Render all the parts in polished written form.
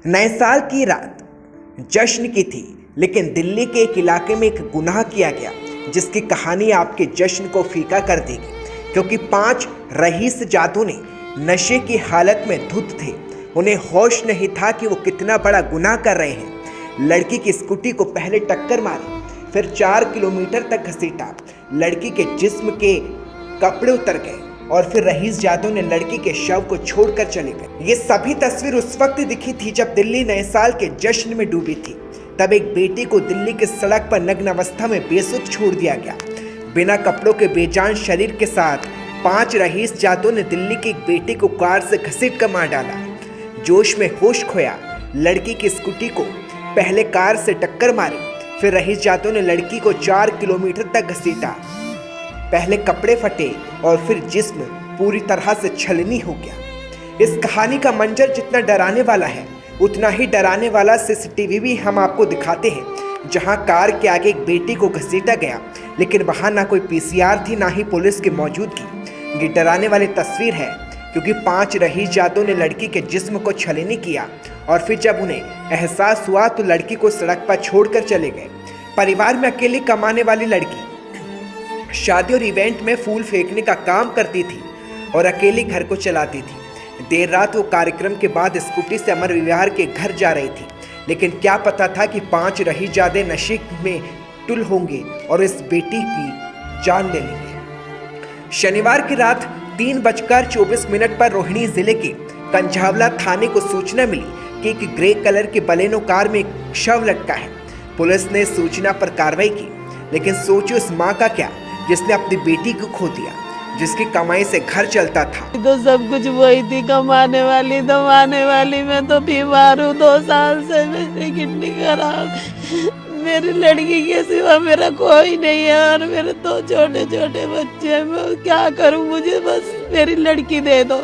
नए साल की रात जश्न की थी, लेकिन दिल्ली के एक इलाके में एक गुनाह किया गया जिसकी कहानी आपके जश्न को फीका कर देगी। क्योंकि 5 रईस जादू ने नशे की हालत में धुत थे। उन्हें होश नहीं था कि वो कितना बड़ा गुनाह कर रहे हैं। लड़की की स्कूटी को पहले टक्कर मारी, फिर 4 किलोमीटर तक घसीटा। लड़की के जिस्म के कपड़े उतर गए और फिर रईस जादू ने लड़की के शव को छोड़कर चले गए। ये सभी तस्वीर उस वक्त दिखी थी जब दिल्ली नए साल के जश्न में डूबी थी। तब एक बेटी को दिल्ली के सड़क पर नग्न अवस्था में बेसुध छोड़ दिया गया। बिना कपड़ों के बेजान शरीर के साथ 5 रईस जादू ने दिल्ली की एक बेटी को कार से घसीट कर मार डाला। जोश में होश खोया, लड़की की स्कूटी को पहले कार से टक्कर मारी, फिर रईस जादू ने लड़की को 4 किलोमीटर तक घसीटा। पहले कपड़े फटे और फिर जिस्म पूरी तरह से छलनी हो गया। इस कहानी का मंजर जितना डराने वाला है, उतना ही डराने वाला सीसीटीवी भी हम आपको दिखाते हैं, जहां कार के आगे एक बेटी को घसीटा गया, लेकिन वहां ना कोई पीसीआर थी, ना ही पुलिस की मौजूदगी। ये डराने वाली तस्वीर है क्योंकि 5 रईस जादू ने लड़की के जिस्म को छलनी किया और फिर जब उन्हें एहसास हुआ तो लड़की को सड़क पर छोड़कर चले गए। परिवार में अकेली कमाने वाली लड़की शादी और इवेंट में फूल फेंकने का काम करती थी और अकेली घर को चलाती थी। देर रात वो कार्यक्रम के बाद स्कूटी से अमर विहार के घर जा रही थी, लेकिन क्या पता था कि 5 रईस जादे नशे में टुल होंगे और इस बेटी की जान ले लेंगे। शनिवार की रात 3:24 पर रोहिणी जिले के कंझावला थाने को सूचना मिली कि एक ग्रे कलर की बलेनो कार में एक शव लटका है। पुलिस ने सूचना पर कार्रवाई की, लेकिन सोचिए उस माँ का क्या जिसने अपनी बेटी को खो दिया, जिसकी कमाई से घर चलता था। तो सब कुछ वही थी, कमाने वाली दमाने वाली। मैं तो बीमार हूँ, 2 साल से मेरी किडनी खराब। मेरी लड़की के सिवा मेरा कोई नहीं है और मेरे 2 छोटे छोटे बच्चे हैं। मैं क्या करूँ, मुझे बस मेरी लड़की दे दो।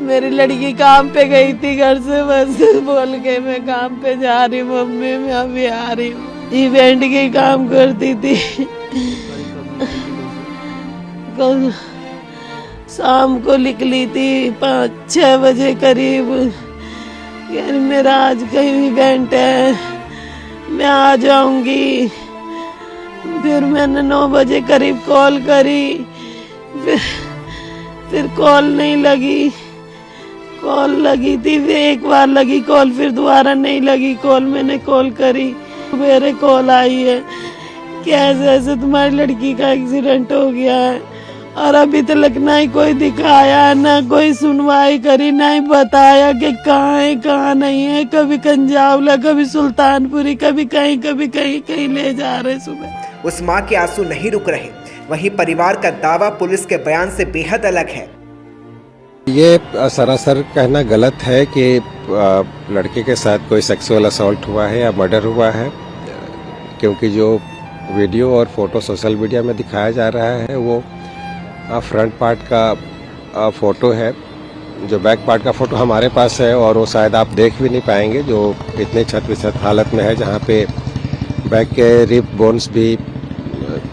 मेरी लड़की काम पे गई थी घर से, बस बोल के मैं काम पे जा रही हूँ मम्मी, मैं अभी आ रही हूँ। इवेंट के काम करती थी। कल शाम को निकली थी 5-6 बजे करीब। यार मेरा आज कहीं इवेंट है, मैं आ जाऊंगी। फिर मैंने 9 बजे करीब कॉल करी, फिर कॉल नहीं लगी। कॉल लगी थी, फिर एक बार लगी कॉल, फिर दोबारा नहीं लगी कॉल। मैंने कॉल करी, मेरे कॉल आई है कि ऐसे तुम्हारी लड़की का एक्सीडेंट हो गया है और अभी तक ना ही कोई दिखाया, ना कोई सुनवाई करी, ना ही बताया कि कहाँ है कहाँ नहीं है। कभी कंझावला, कभी सुल्तानपुरी, कभी कहीं ले जा रहे सुबह। उस माँ के आंसू नहीं रुक रहे। वहीं परिवार का दावा पुलिस के बयान से बेहद अलग है। ये सरासर कहना गलत है कि लड़के के साथ कोई सेक्सुअल असॉल्ट हुआ है या मर्डर हुआ है, क्योंकि जो वीडियो और फोटो सोशल मीडिया में दिखाया जा रहा है वो फ्रंट पार्ट का फोटो है। जो बैक पार्ट का फोटो हमारे पास है और वो शायद आप देख भी नहीं पाएंगे, जो इतने क्षत-विक्षत हालत में है, जहाँ पे बैक के रिब बोन्स भी,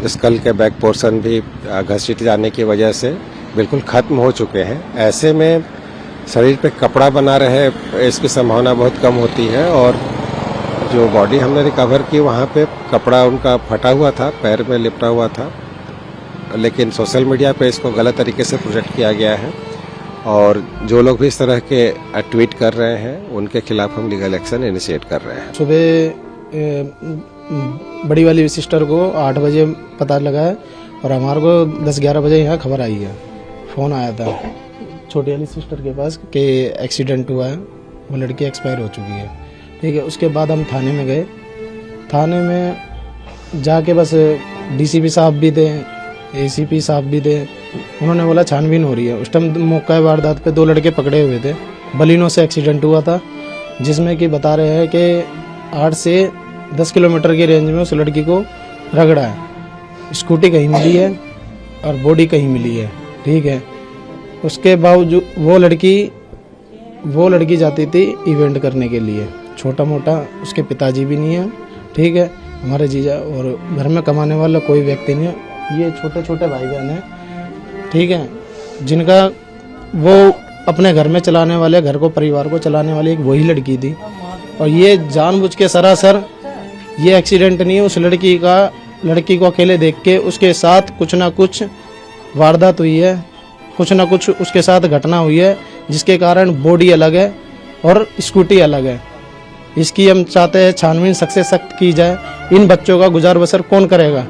स्कल के बैक पोर्शन भी घसीट जाने की वजह से बिल्कुल ख़त्म हो चुके हैं। ऐसे में शरीर पे कपड़ा बना रहे, इसकी संभावना बहुत कम होती है। और जो बॉडी हमने रिकवर की, वहाँ पे कपड़ा उनका फटा हुआ था, पैर में लिपटा हुआ था, लेकिन सोशल मीडिया पे इसको गलत तरीके से प्रोजेक्ट किया गया है। और जो लोग भी इस तरह के ट्वीट कर रहे हैं, उनके खिलाफ हम लीगल एक्शन इनिशिएट कर रहे हैं। सुबह बड़ी वाली सिस्टर को 8 बजे पता लगा है और हमारे को 10-11 बजे यहाँ खबर आई है। फ़ोन आया था छोटी वाली सिस्टर के पास कि एक्सीडेंट हुआ है, वो लड़की एक्सपायर हो चुकी है। ठीक है, उसके बाद हम थाने में गए। थाने में जाके बस डीसीपी साहब भी थे, एसीपी साहब भी थे। उन्होंने बोला छानबीन हो रही है। उस टाइम मौका वारदात पे 2 लड़के पकड़े हुए थे। बलिनो से एक्सीडेंट हुआ था, जिसमें कि बता रहे हैं कि 8 से 10 किलोमीटर की रेंज में उस लड़की को रगड़ा है। स्कूटी कहीं मिली है और बॉडी कहीं मिली है। ठीक है, उसके बावजूद वो लड़की जाती थी इवेंट करने के लिए। छोटा मोटा उसके पिताजी भी नहीं है। ठीक है, हमारे जीजा और घर में कमाने वाला कोई व्यक्ति नहीं है। ये छोटे छोटे भाई बहन हैं। ठीक है, जिनका वो अपने घर में चलाने वाले, घर को परिवार को चलाने वाली एक वही लड़की थी। और ये जानबूझ के सरासर ये एक्सीडेंट नहीं है, उस लड़की को अकेले देख के उसके साथ कुछ ना कुछ वारदात हुई है, कुछ ना कुछ उसके साथ घटना हुई है, जिसके कारण बॉडी अलग है और स्कूटी अलग है। इसकी हम चाहते हैं छानबीन सख्त से सख्त की जाए। इन बच्चों का गुजार बसर कौन करेगा?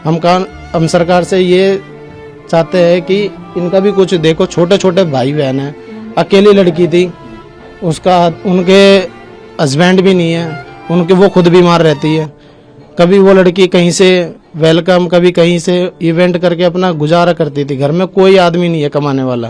हम सरकार से ये चाहते हैं कि इनका भी कुछ देखो। छोटे छोटे भाई बहन हैं, अकेली लड़की थी, उनके हस्बैंड भी नहीं है, वो खुद बीमार रहती है। कभी वो लड़की कहीं से वेलकम, कभी कहीं से इवेंट करके अपना गुजारा करती थी। घर में कोई आदमी नहीं है कमाने वाला।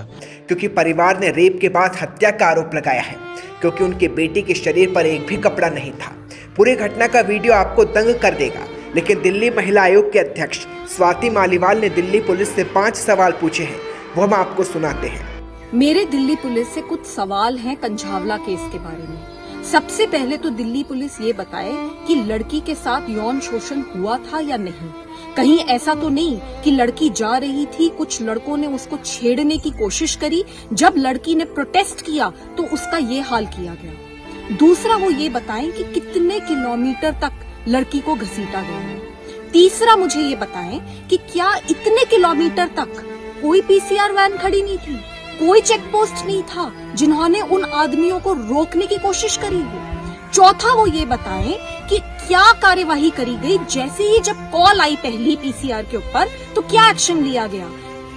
क्योंकि परिवार ने रेप के बाद हत्या का आरोप लगाया है, क्योंकि उनके बेटे के शरीर पर एक भी कपड़ा नहीं था। पूरी घटना का वीडियो आपको दंग कर देगा। लेकिन दिल्ली महिला आयोग के अध्यक्ष स्वाति मालीवाल ने दिल्ली पुलिस से 5 सवाल पूछे हैं, वो हम आपको सुनाते हैं। मेरे दिल्ली पुलिस से कुछ सवाल हैं कंझावला केस के बारे में। सबसे पहले तो दिल्ली पुलिस ये बताए कि लड़की के साथ यौन शोषण हुआ था या नहीं। कहीं ऐसा तो नहीं कि लड़की जा रही थी, कुछ लड़कों ने उसको छेड़ने की कोशिश करी, जब लड़की ने प्रोटेस्ट किया तो उसका ये हाल किया गया। दूसरा वो ये बताएं कि कितने किलोमीटर तक लड़की को घसीटा गया। तीसरा मुझे ये बताएं कि क्या इतने किलोमीटर तक कोई पीसीआर वैन खड़ी नहीं थी, कोई चेक पोस्ट नहीं था जिन्होंने उन आदमियों को रोकने की कोशिश करी हो। चौथा वो ये बताएं कि क्या कार्यवाही करी गई, जैसे ही जब कॉल आई पहली पीसीआर के ऊपर तो क्या एक्शन लिया गया,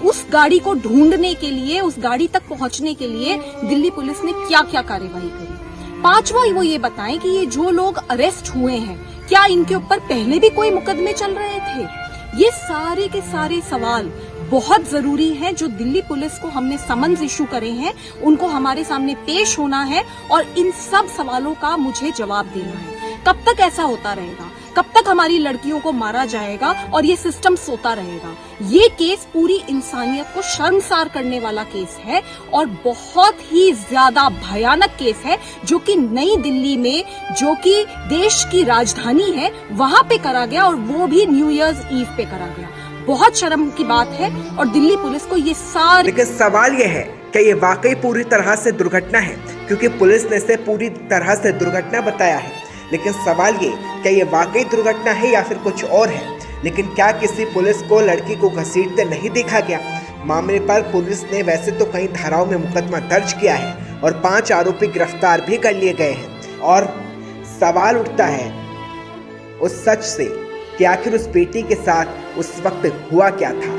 उस गाड़ी को ढूंढने के लिए, उस गाड़ी तक पहुंचने के लिए दिल्ली पुलिस ने क्या क्या कार्यवाही करी। पांचवा वो ये बताएं कि ये जो लोग अरेस्ट हुए हैं क्या इनके ऊपर पहले भी कोई मुकदमे चल रहे थे। ये सारे के सारे सवाल बहुत जरूरी हैं, जो दिल्ली पुलिस को हमने समन्स इशू करे हैं, उनको हमारे सामने पेश होना है और इन सब सवालों का मुझे जवाब देना है। कब तक ऐसा होता रहेगा? कब तक हमारी लड़कियों को मारा जाएगा और ये सिस्टम सोता रहेगा? ये केस पूरी इंसानियत को शर्मसार करने वाला केस है और बहुत ही ज्यादा भयानक केस है, जो कि नई दिल्ली में, जो कि देश की राजधानी है, वहां पे करा गया और वो भी न्यू ईयर्स ईव पे करा गया। बहुत शर्म की बात है और दिल्ली पुलिस को ये सारे। लेकिन सवाल यह है कि ये वाकई पूरी तरह से दुर्घटना है, क्योंकि पुलिस ने इसे पूरी तरह से दुर्घटना बताया है। लेकिन सवाल ये कि ये वाकई दुर्घटना है या फिर कुछ और है। लेकिन क्या किसी पुलिस को लड़की को घसीटते नहीं देखा गया? मामले पर पुलिस ने वैसे तो कई धाराओं में मुकदमा दर्ज किया है और 5 आरोपी गिरफ्तार भी कर लिए गए हैं। और सवाल उठता है उस सच से कि आखिर उस बेटी के साथ उस वक्त हुआ क्या था।